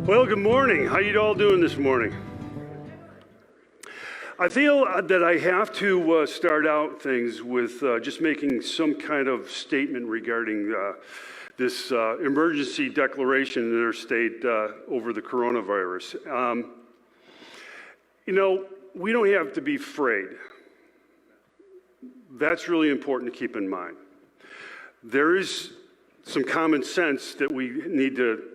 Well, good morning. How you all doing this morning? I feel that I have to start out things with just making some kind of statement regarding this emergency declaration in our state over the coronavirus. We don't have to be afraid. That's really important to keep in mind. There is some common sense that we need to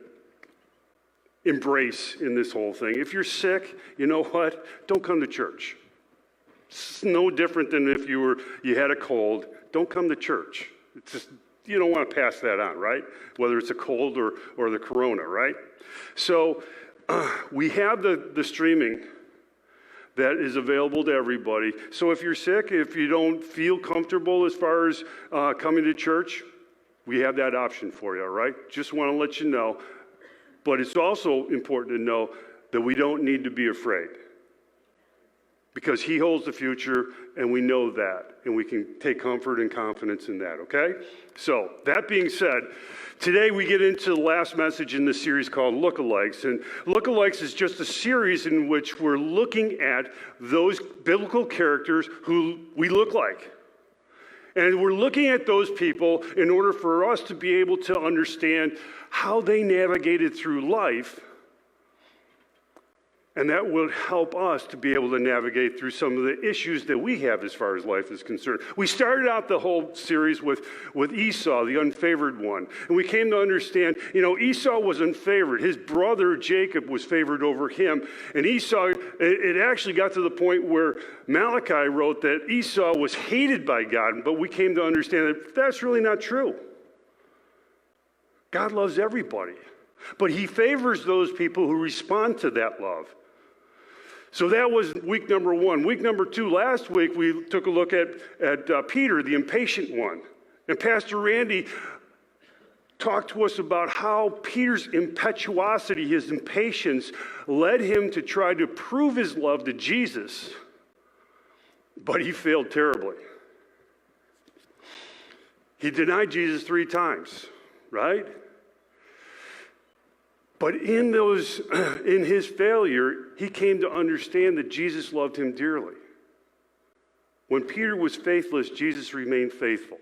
embrace in this whole thing. If you're sick, you know what? Don't come to church. It's no different than if you had a cold. Don't come to church. It's just, you don't want to pass that on, right? Whether it's a cold or the corona, right? So we have the streaming that is available to everybody. So if you're sick, if you don't feel comfortable as far as coming to church, we have that option for you, all right? Just want to let you know. But it's also important to know that we don't need to be afraid, because he holds the future, and we know that, and we can take comfort and confidence in that, okay? So that being said, today we get into the last message in this series called Lookalikes. And Lookalikes is just a series in which we're looking at those biblical characters who we look like. And we're looking at those people in order for us to be able to understand how they navigated through life. And that will help us to be able to navigate through some of the issues that we have as far as life is concerned. We started out the whole series with Esau, the unfavored one. And we came to understand, Esau was unfavored. His brother Jacob was favored over him. And Esau, it actually got to the point where Malachi wrote that Esau was hated by God. But we came to understand that that's really not true. God loves everybody. But he favors those people who respond to that love. So that was week number one. Week number two, last week, we took a look at Peter, the impatient one. And Pastor Randy talked to us about how Peter's impetuosity, his impatience, led him to try to prove his love to Jesus. But he failed terribly. He denied Jesus 3 times, right? But in his failure, he came to understand that Jesus loved him dearly. When Peter was faithless, Jesus remained faithful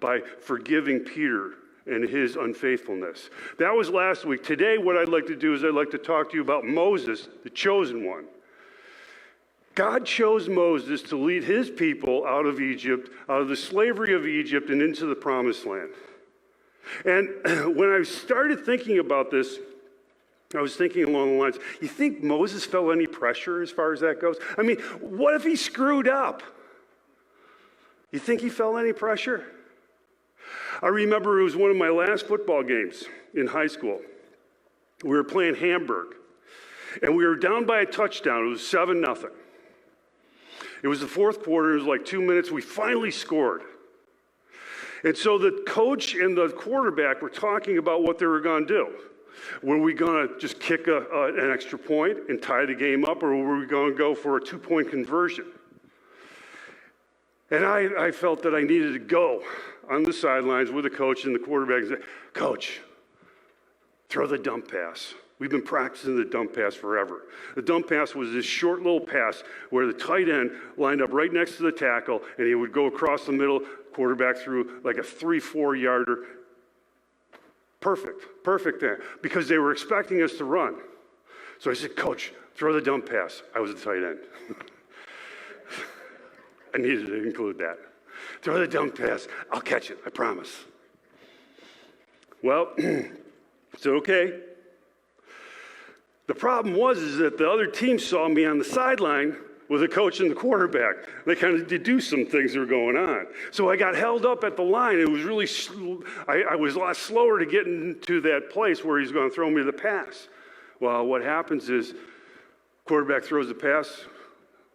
by forgiving Peter and his unfaithfulness. That was last week. Today, what I'd like to do is I'd like to talk to you about Moses, the chosen one. God chose Moses to lead his people out of Egypt, out of the slavery of Egypt, and into the promised land. And when I started thinking about this, I was thinking along the lines, you think Moses felt any pressure as far as that goes? I mean, what if he screwed up? You think he felt any pressure? I remember it was one of my last football games in high school. We were playing Hamburg, and we were down by a touchdown. It was 7-0. It was the fourth quarter. It was like 2 minutes. We finally scored. And so the coach and the quarterback were talking about what they were going to do. Were we going to just kick an extra point and tie the game up, or were we going to go for a 2-point conversion? And I felt that I needed to go on the sidelines with the coach and the quarterback and say, Coach, throw the dump pass. We've been practicing the dump pass forever. The dump pass was this short little pass where the tight end lined up right next to the tackle, and he would go across the middle, quarterback threw like a 3-4 yarder. Perfect there, because they were expecting us to run. So I said, Coach, throw the dump pass. I was the tight end. I needed to include that. Throw the dump pass. I'll catch it, I promise. Well, it's okay. The problem was that the other team saw me on the sideline with the coach and the quarterback. They kind of deduced some things that were going on. So I got held up at the line. It was really, I was a lot slower to get into that place where he's going to throw me the pass. Well, what happens is quarterback throws the pass,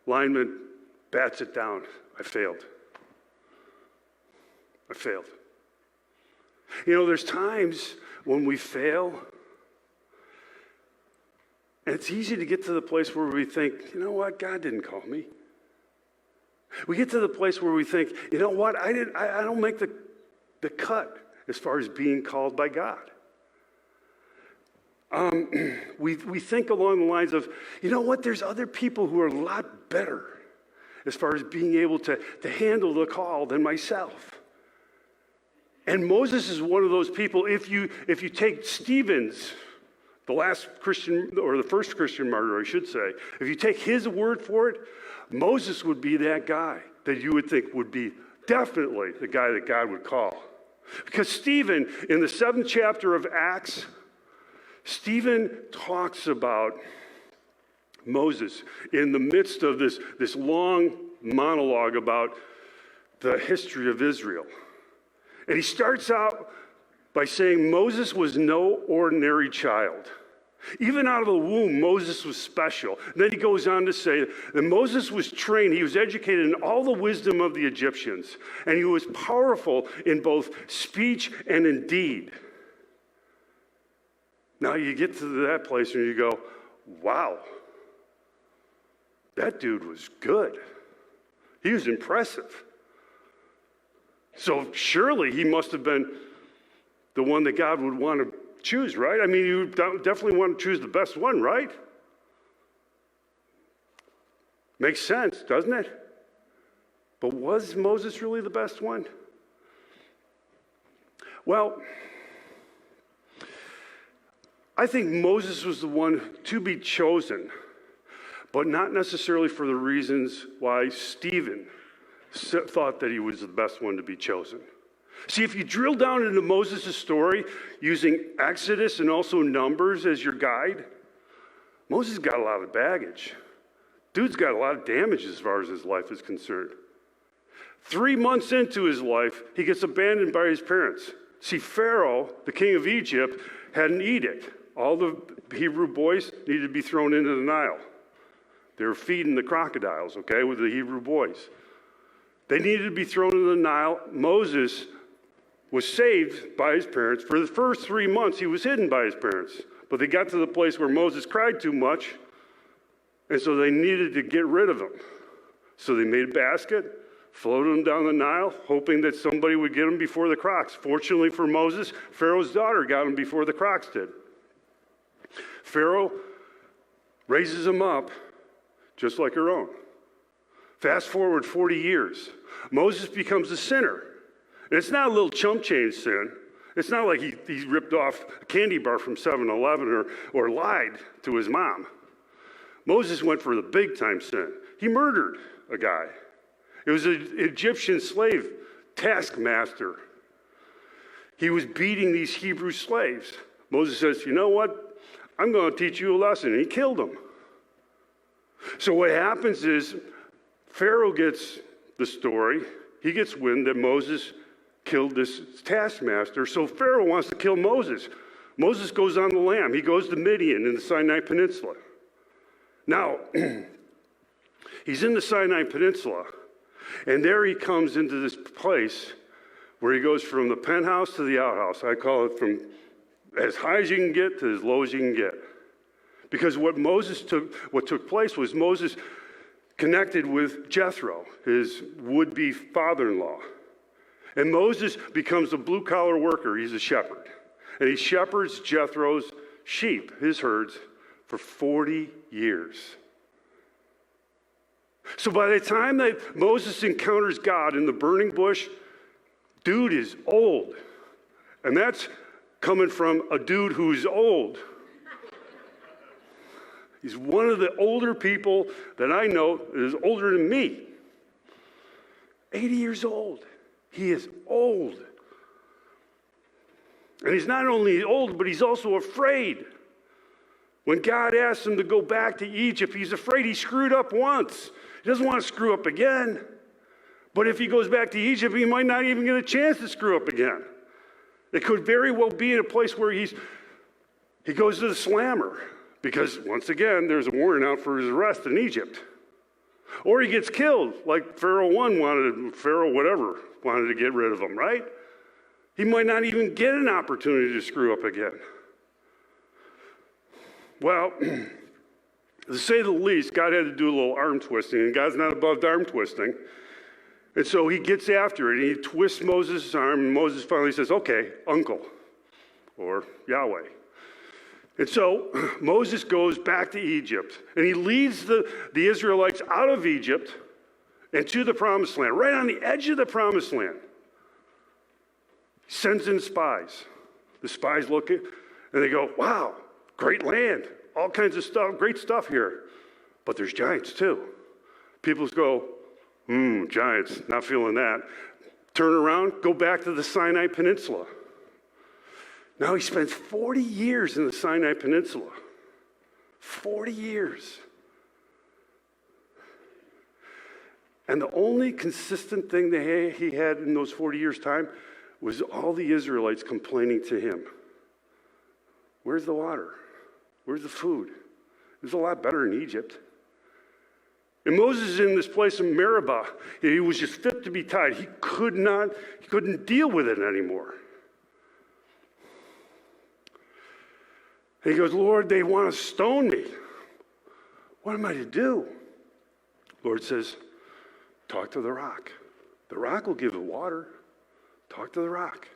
lineman bats it down. I failed. There's times when we fail, and it's easy to get to the place where we think, you know what, God didn't call me. We get to the place where we think, you know what, I don't make the cut as far as being called by God. we think along the lines of, you know what, there's other people who are a lot better as far as being able to handle the call than myself. And Moses is one of those people. If you take Stephen's, the last Christian, or the first Christian martyr, I should say, if you take his word for it, Moses would be that guy that you would think would be definitely the guy that God would call. Because Stephen, in the 7th chapter of Acts, Stephen talks about Moses in the midst of this long monologue about the history of Israel. And he starts out by saying Moses was no ordinary child. Even out of the womb, Moses was special. And then he goes on to say that Moses was trained, he was educated in all the wisdom of the Egyptians, and he was powerful in both speech and in deed. Now you get to that place and you go, wow, that dude was good. He was impressive. So surely he must have been the one that God would want to choose, right? I mean, you definitely want to choose the best one, right? Makes sense, doesn't it? But was Moses really the best one? Well, I think Moses was the one to be chosen, but not necessarily for the reasons why Stephen thought that he was the best one to be chosen. See, if you drill down into Moses' story using Exodus and also Numbers as your guide, Moses got a lot of baggage. Dude's got a lot of damage as far as his life is concerned. 3 months into his life, he gets abandoned by his parents. See, Pharaoh, the king of Egypt, had an edict. All the Hebrew boys needed to be thrown into the Nile. They were feeding the crocodiles, okay, with the Hebrew boys. They needed to be thrown into the Nile. Moses was saved by his parents. For the first 3 months, he was hidden by his parents. But they got to the place where Moses cried too much, and so they needed to get rid of him. So they made a basket, floated him down the Nile, hoping that somebody would get him before the crocs. Fortunately for Moses, Pharaoh's daughter got him before the crocs did. Pharaoh raises him up just like her own. Fast forward 40 years. Moses becomes a sinner. And it's not a little chump change sin. It's not like he ripped off a candy bar from 7-Eleven or lied to his mom. Moses went for the big time sin. He murdered a guy. It was an Egyptian slave taskmaster. He was beating these Hebrew slaves. Moses says, you know what? I'm going to teach you a lesson. And he killed him. So what happens is Pharaoh gets the story. He gets wind that Moses killed this taskmaster. So Pharaoh wants to kill Moses. Moses goes on the lam. He goes to Midian in the Sinai Peninsula. Now, he's in the Sinai Peninsula, and there he comes into this place where he goes from the penthouse to the outhouse. I call it from as high as you can get to as low as you can get. Because what took place was Moses connected with Jethro, his would-be father-in-law. And Moses becomes a blue-collar worker. He's a shepherd. And he shepherds Jethro's sheep, his herds, for 40 years. So by the time that Moses encounters God in the burning bush, dude is old. And that's coming from a dude who's old. He's one of the older people that I know that is older than me. 80 years old. He is old. And he's not only old, but he's also afraid. When God asks him to go back to Egypt, he's afraid he screwed up once. He doesn't want to screw up again. But if he goes back to Egypt, he might not even get a chance to screw up again. It could very well be in a place where he goes to the slammer. Because, once again, there's a warrant out for his arrest in Egypt. Or he gets killed, like Pharaoh wanted to get rid of him, right? He might not even get an opportunity to screw up again. Well, to say the least, God had to do a little arm twisting, and God's not above arm twisting. And so he gets after it, and he twists Moses' arm, and Moses finally says, okay, uncle, or Yahweh. And so Moses goes back to Egypt, and he leads the Israelites out of Egypt and to the promised land, right on the edge of the promised land. He sends in spies. The spies look at, and they go, wow, great land, all kinds of stuff, great stuff here. But there's giants too. People go, giants, not feeling that. Turn around, go back to the Sinai Peninsula. Now he spends 40 years in the Sinai Peninsula. 40 years. And the only consistent thing that he had in those 40 years' time was all the Israelites complaining to him. Where's the water? Where's the food? It was a lot better in Egypt. And Moses is in this place in Meribah. He was just fit to be tied. He couldn't deal with it anymore. And he goes, Lord, they want to stone me. What am I to do? Lord says, talk to the rock. The rock will give the water. Talk to the rock.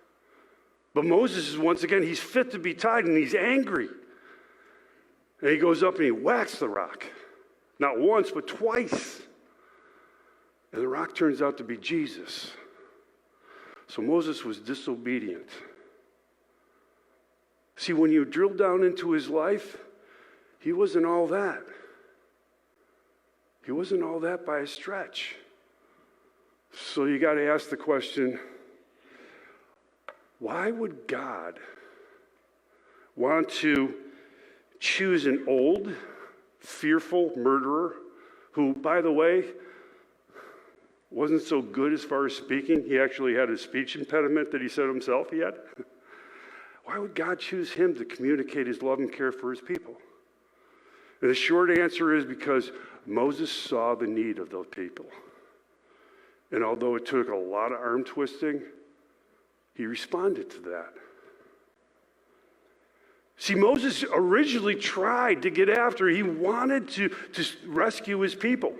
But Moses is, once again, he's fit to be tied and he's angry. And he goes up and he whacks the rock. Not once, but twice. And the rock turns out to be Jesus. So Moses was disobedient. See, when you drill down into his life, he wasn't all that. He wasn't all that by a stretch. So you got to ask the question, why would God want to choose an old, fearful murderer who, by the way, wasn't so good as far as speaking? He actually had a speech impediment that he said himself he had. Why would God choose him to communicate his love and care for his people? And the short answer is because Moses saw the need of those people. And although it took a lot of arm twisting, he responded to that. See, Moses originally tried to get after, he wanted to rescue his people.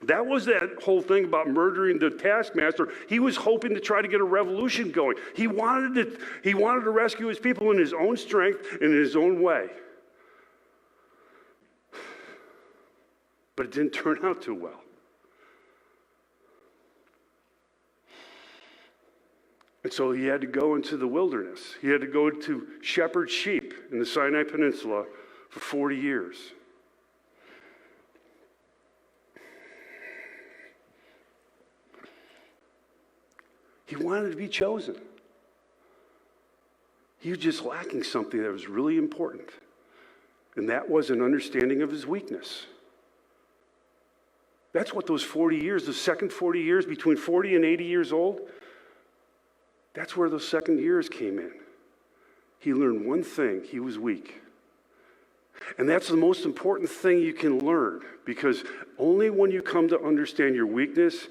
That was that whole thing about murdering the taskmaster. He was hoping to try to get a revolution going. He wanted to rescue his people in his own strength and in his own way. But it didn't turn out too well. And so he had to go into the wilderness. He had to go to shepherd sheep in the Sinai Peninsula for 40 years. He wanted to be chosen. He was just lacking something that was really important, and that was an understanding of his weakness. That's what those 40 years, the second 40 years, between 40 and 80 years old, that's where those second years came in. He learned one thing: he was weak. And that's the most important thing you can learn, because only when you come to understand your weakness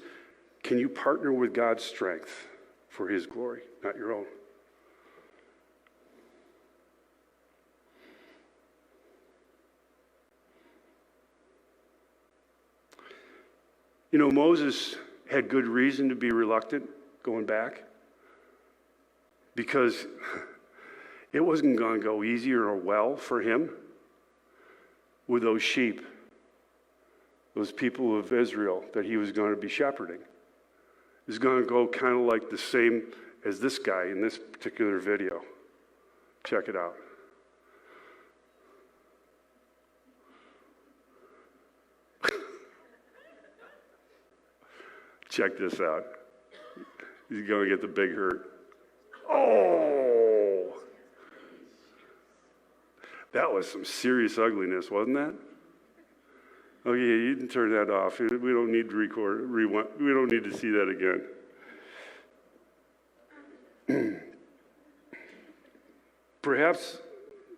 can you partner with God's strength for his glory, not your own. You know, Moses had good reason to be reluctant going back, because it wasn't going to go easier or well for him with those sheep, those people of Israel that he was going to be shepherding. It was going to go kind of like the same as this guy in this particular video. Check it out. Check this out. He's going to get the big hurt. Oh! That was some serious ugliness, wasn't that? Oh yeah, you can turn that off. We don't need to rewind. We don't need to see that again. Perhaps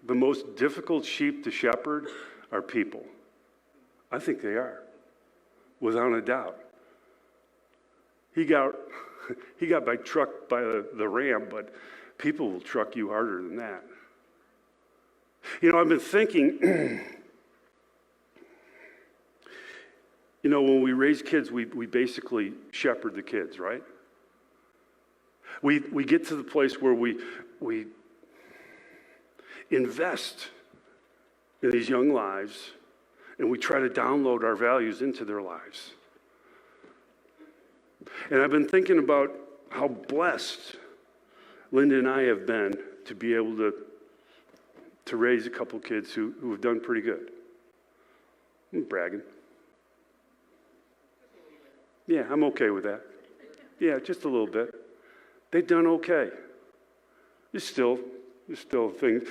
the most difficult sheep to shepherd are people. I think they are, without a doubt. He got trucked by the ram, but people will truck you harder than that. You know, I've been thinking, you know, when we raise kids, we basically shepherd the kids, right? We get to the place where we invest in these young lives, and we try to download our values into their lives. And I've been thinking about how blessed Linda and I have been to be able to raise a couple kids who have done pretty good. I'm bragging. Yeah, I'm okay with that. Yeah, just a little bit. They've done okay. There's still things.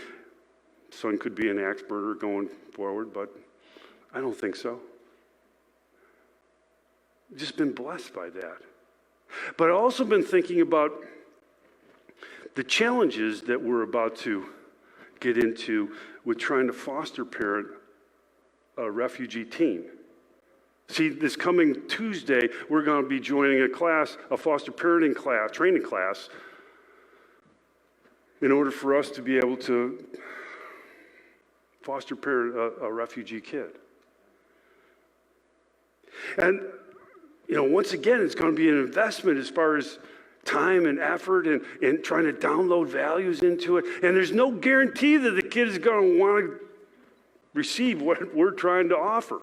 Son could be an axe murderer going forward, but I don't think so. Just been blessed by that. But I've also been thinking about the challenges that we're about to get into with trying to foster parent a refugee teen. See, this coming Tuesday, we're going to be joining a foster parenting class, training class, in order for us to be able to foster parent a refugee kid. And, once again, it's going to be an investment as far as time and effort and trying to download values into it. And there's no guarantee that the kid is going to want to receive what we're trying to offer.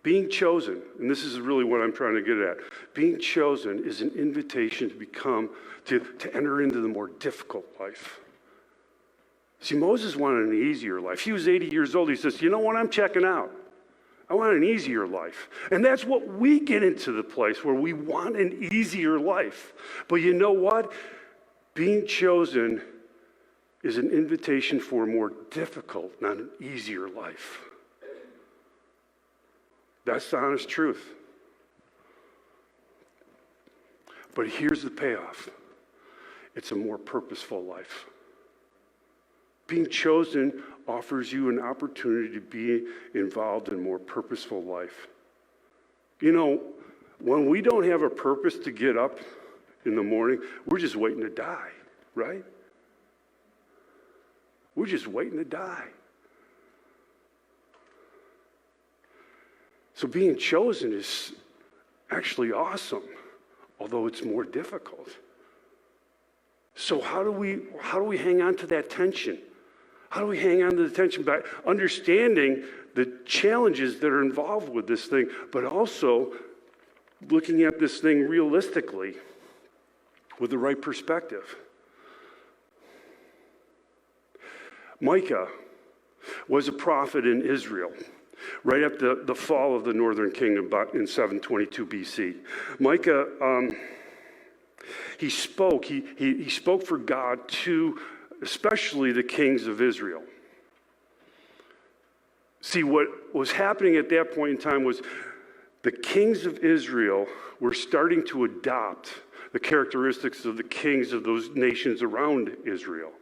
Being chosen, and this is really what I'm trying to get at, being chosen is an invitation to enter into the more difficult life. See, Moses wanted an easier life. He was 80 years old. He says, you know what, I'm checking out. I want an easier life. And that's what we get into the place where we want an easier life. But you know what? Being chosen is an invitation for a more difficult, not an easier life. That's the honest truth. But here's the payoff. It's a more purposeful life. Being chosen offers you an opportunity to be involved in a more purposeful life. When we don't have a purpose to get up in the morning, we're just waiting to die, right? We're just waiting to die. So being chosen is actually awesome, although it's more difficult. So how do we hang on to that tension? How do we hang on to the tension by understanding the challenges that are involved with this thing, but also looking at this thing realistically with the right perspective? Micah was a prophet in Israel right after the fall of the northern kingdom in 722 BC. Micah, he spoke for God to especially the kings of Israel. See, what was happening at that point in time was the kings of Israel were starting to adopt the characteristics of the kings of those nations around Israel.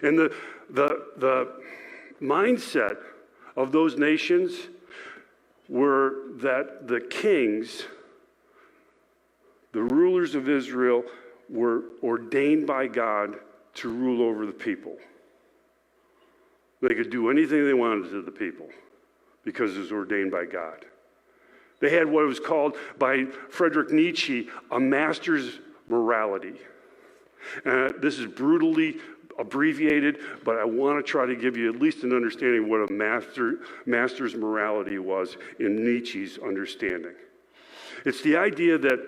And the mindset of those nations were that the kings, the rulers of Israel, were ordained by God to rule over the people. They could do anything they wanted to the people because it was ordained by God. They had what was called by Friedrich Nietzsche a master's morality. This is brutally abbreviated, but I want to try to give you at least an understanding of what a master's morality was in Nietzsche's understanding. It's the idea that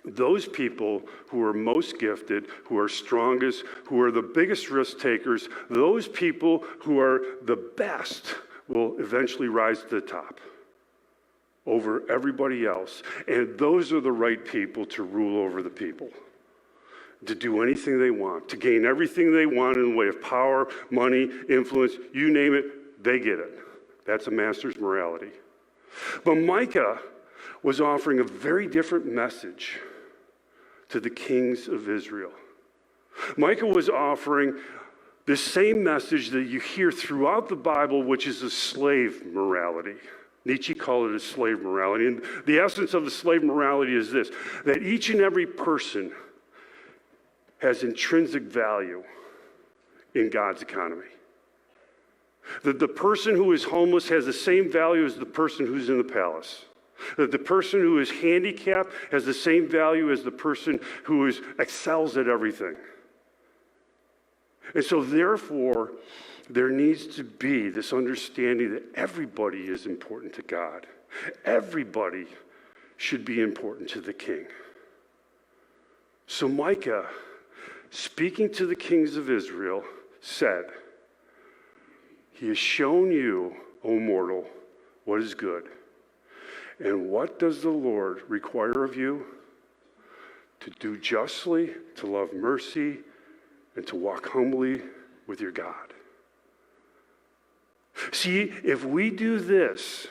those people who are most gifted, who are strongest, who are the biggest risk takers, those people who are the best will eventually rise to the top over everybody else. And those are the right people to rule over the people, to do anything they want, to gain everything they want in the way of power, money, influence, you name it, they get it. That's a master's morality. But Micah was offering a very different message to the kings of Israel. Micah was offering the same message that you hear throughout the Bible, which is a slave morality. Nietzsche called it a slave morality. And the essence of the slave morality is this, that each and every person has intrinsic value in God's economy. That the person who is homeless has the same value as the person who's in the palace. That the person who is handicapped has the same value as the person who excels at everything. And so therefore, there needs to be this understanding that everybody is important to God. Everybody should be important to the king. So Micah, speaking to the kings of Israel, said, "He has shown you, O mortal, what is good. And what does the Lord require of you? To do justly, to love mercy, and to walk humbly with your God." See, if we do this,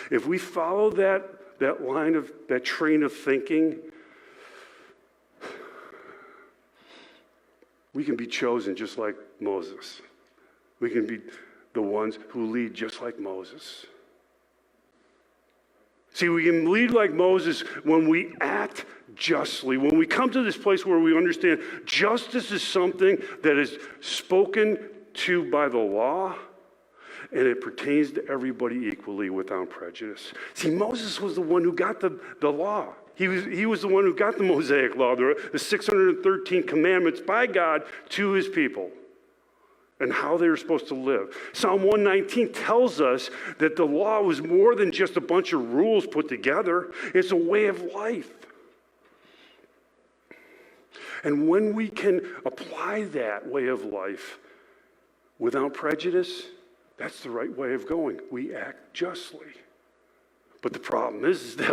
if we follow that train of thinking, we can be chosen just like Moses. We can be the ones who lead just like Moses. See, we can lead like Moses when we act justly, when we come to this place where we understand justice is something that is spoken to by the law, and it pertains to everybody equally without prejudice. See, Moses was the one who got the law. He was the one who got the Mosaic law, the 613 commandments by God to his people, and how they were supposed to live. Psalm 119 tells us that the law was more than just a bunch of rules put together. It's a way of life. And when we can apply that way of life without prejudice, that's the right way of going. We act justly. But the problem is that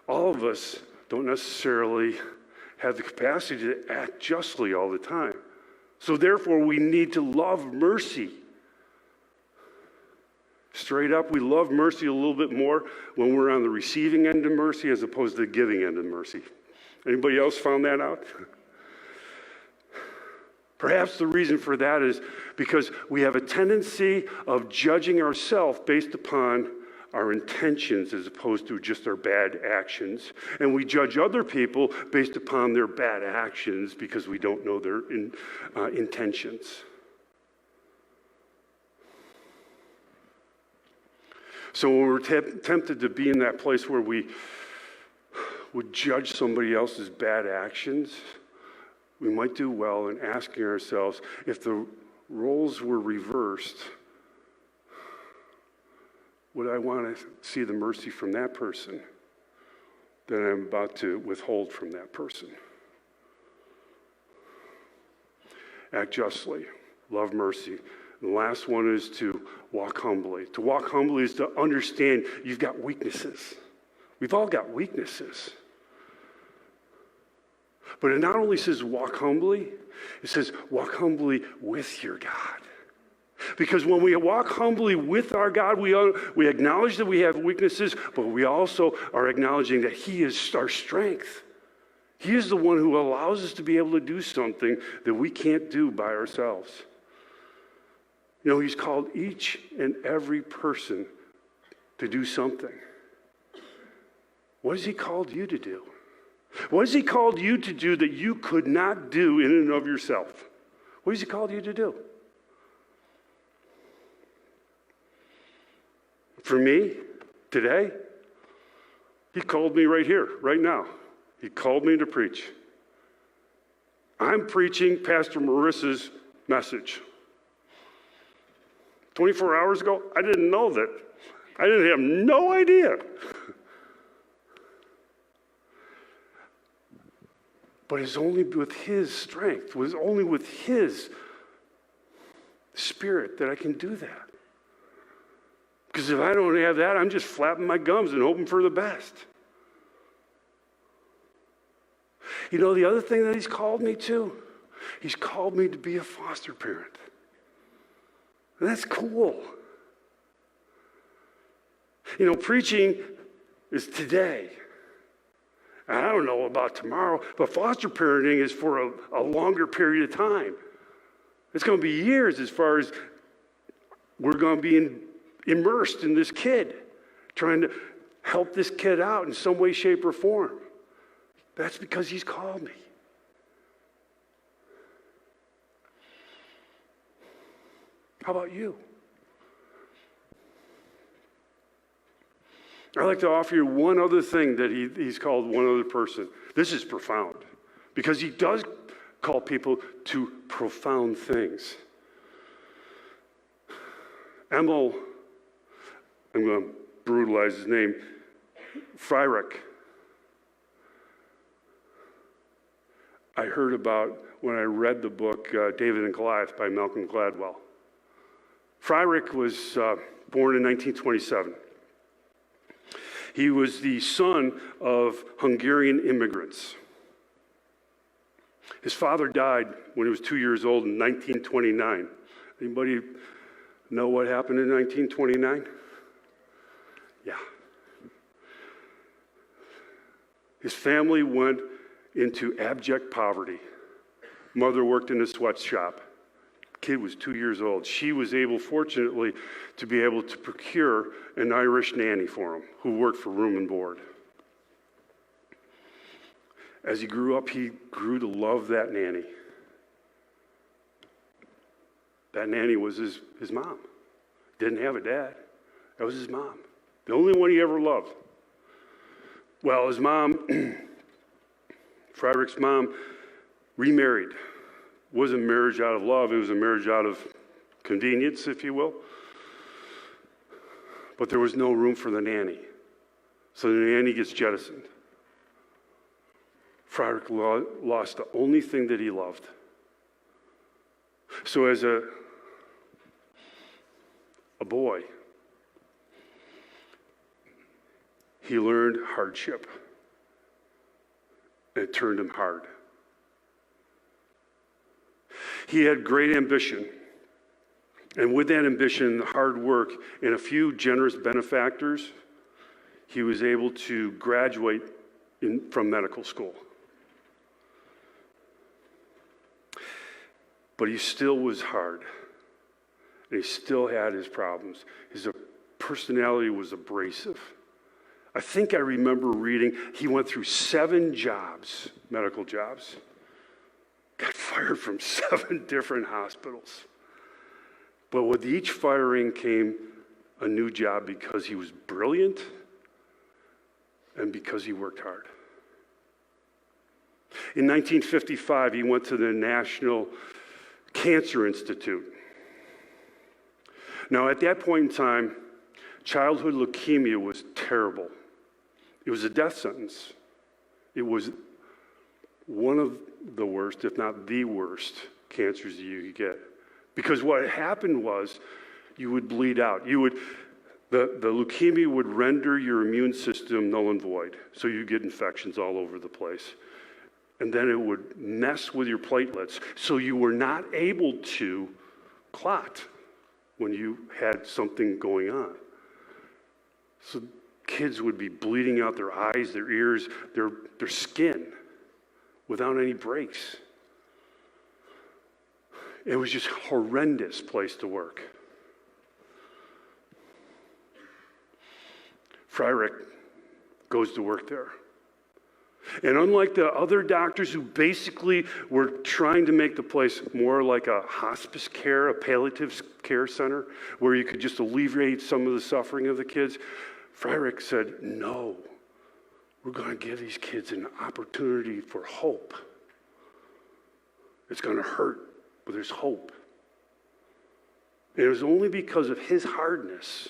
all of us don't necessarily have the capacity to act justly all the time. So therefore, we need to love mercy. Straight up, we love mercy a little bit more when we're on the receiving end of mercy as opposed to the giving end of mercy. Anybody else found that out? Perhaps the reason for that is because we have a tendency of judging ourselves based upon our intentions as opposed to just our bad actions. And we judge other people based upon their bad actions because we don't know their intentions. So when we're tempted to be in that place where we would judge somebody else's bad actions, we might do well in asking ourselves, if the roles were reversed, would I want to see the mercy from that person that I'm about to withhold from that person? Act justly, love mercy. And the last one is to walk humbly. To walk humbly is to understand you've got weaknesses. We've all got weaknesses. But it not only says walk humbly, it says walk humbly with your God. Because when we walk humbly with our God, we acknowledge that we have weaknesses, but we also are acknowledging that He is our strength. He is the one who allows us to be able to do something that we can't do by ourselves. You know, He's called each and every person to do something. What has He called you to do? What has He called you to do that you could not do in and of yourself? What has He called you to do? For me, today, He called me right here, right now. He called me to preach. I'm preaching Pastor Marissa's message. 24 hours ago, I didn't know that. I didn't have no idea. But it's only with His strength, it was only with His Spirit that I can do that. Because if I don't have that, I'm just flapping my gums and hoping for the best. You know, the other thing that He's called me to, He's called me to be a foster parent. And that's cool. You know, preaching is today. I don't know about tomorrow, but foster parenting is for a longer period of time. It's going to be years as far as we're going to be immersed in this kid, trying to help this kid out in some way, shape, or form. That's because He's called me. How about you? I'd like to offer you one other thing that he's called one other person. This is profound because he does call people to profound things. Emil, I'm going to brutalize his name, Freireich. I heard about when I read the book David and Goliath by Malcolm Gladwell. Freireich was born in 1927. He was the son of Hungarian immigrants. His father died when he was 2 years old in 1929. Anybody know what happened in 1929? Yeah. His family went into abject poverty. Mother worked in a sweatshop. Kid was 2 years old. She was able, fortunately, to be able to procure an Irish nanny for him who worked for room and board. As he grew up, he grew to love that nanny. That nanny was his mom. Didn't have a dad. That was his mom. The only one he ever loved. Well, his mom, Freireich's mom, remarried. It wasn't a marriage out of love, it was a marriage out of convenience, if you will. But there was no room for the nanny. So the nanny gets jettisoned. Freireich lost the only thing that he loved. So as a boy, he learned hardship. And it turned him hard. He had great ambition. And with that ambition, hard work, and a few generous benefactors, he was able to graduate from medical school. But he still was hard. And he still had his problems. His personality was abrasive. I think I remember reading he went through 7 jobs, medical jobs. Got fired from 7 different hospitals. But with each firing came a new job because he was brilliant and because he worked hard. In 1955, he went to the National Cancer Institute. Now, at that point in time, childhood leukemia was terrible. It was a death sentence. It was one of the worst, if not the worst, cancers that you could get. Because what happened was you would bleed out. The leukemia would render your immune system null and void. So you get infections all over the place. And then it would mess with your platelets. So you were not able to clot when you had something going on. So kids would be bleeding out their eyes, their ears, their skin without any breaks. It was just a horrendous place to work. Freireich goes to work there. And unlike the other doctors who basically were trying to make the place more like a hospice care, a palliative care center, where you could just alleviate some of the suffering of the kids, Freireich said, no, we're going to give these kids an opportunity for hope. It's going to hurt, but there's hope. And it was only because of his hardness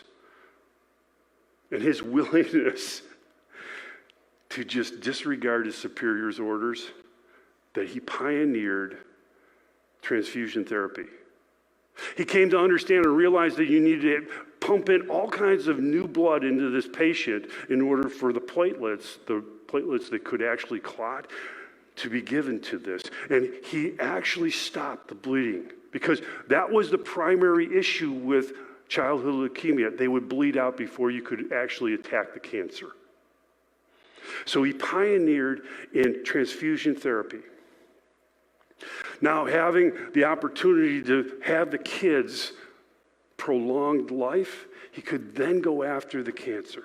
and his willingness to just disregard his superior's orders that he pioneered transfusion therapy. He came to understand and realize that you needed to pump in all kinds of new blood into this patient in order for the platelets that could actually clot, to be given to this. And he actually stopped the bleeding because that was the primary issue with childhood leukemia. They would bleed out before you could actually attack the cancer. So he pioneered in transfusion therapy. Now, having the opportunity to have the kids prolonged life, he could then go after the cancer.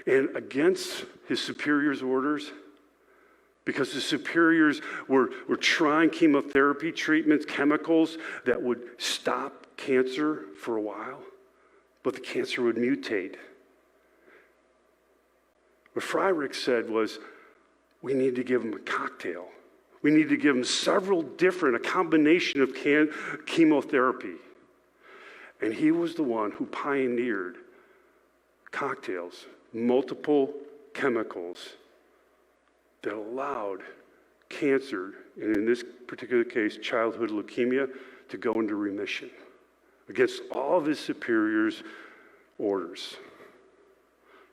And against his superior's orders, because the superiors were trying chemotherapy treatments, chemicals that would stop cancer for a while, but the cancer would mutate. What Freireich said was, we need to give them a cocktail. We need to give them several different, a combination of chemotherapy. And he was the one who pioneered cocktails, multiple chemicals that allowed cancer, and in this particular case, childhood leukemia, to go into remission against all of his superiors' orders.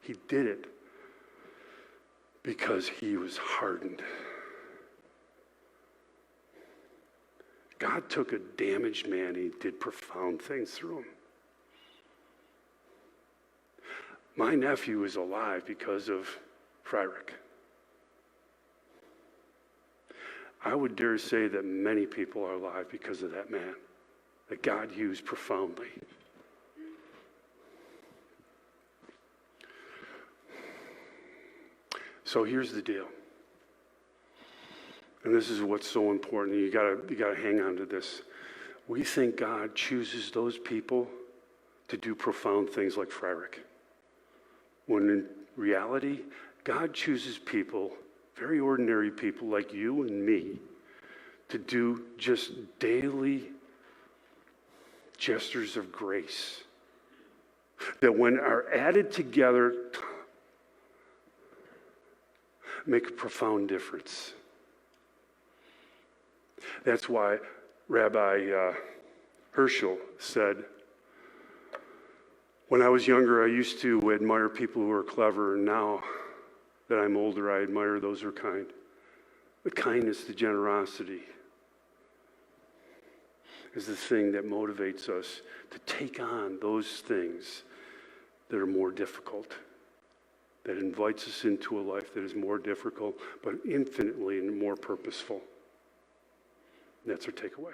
He did it because he was hardened. God took a damaged man and he did profound things through him. My nephew is alive because of Freireich. I would dare say that many people are alive because of that man that God used profoundly. So here's the deal. And this is what's so important. You gotta hang on to this. We think God chooses those people to do profound things like Freireich. When in reality, God chooses people, very ordinary people like you and me, to do just daily gestures of grace that when are added together make a profound difference. That's why Rabbi Herschel said, when I was younger, I used to admire people who are clever, and now that I'm older, I admire those who are kind. The kindness, the generosity is the thing that motivates us to take on those things that are more difficult, that invites us into a life that is more difficult, but infinitely and more purposeful. That's our takeaway.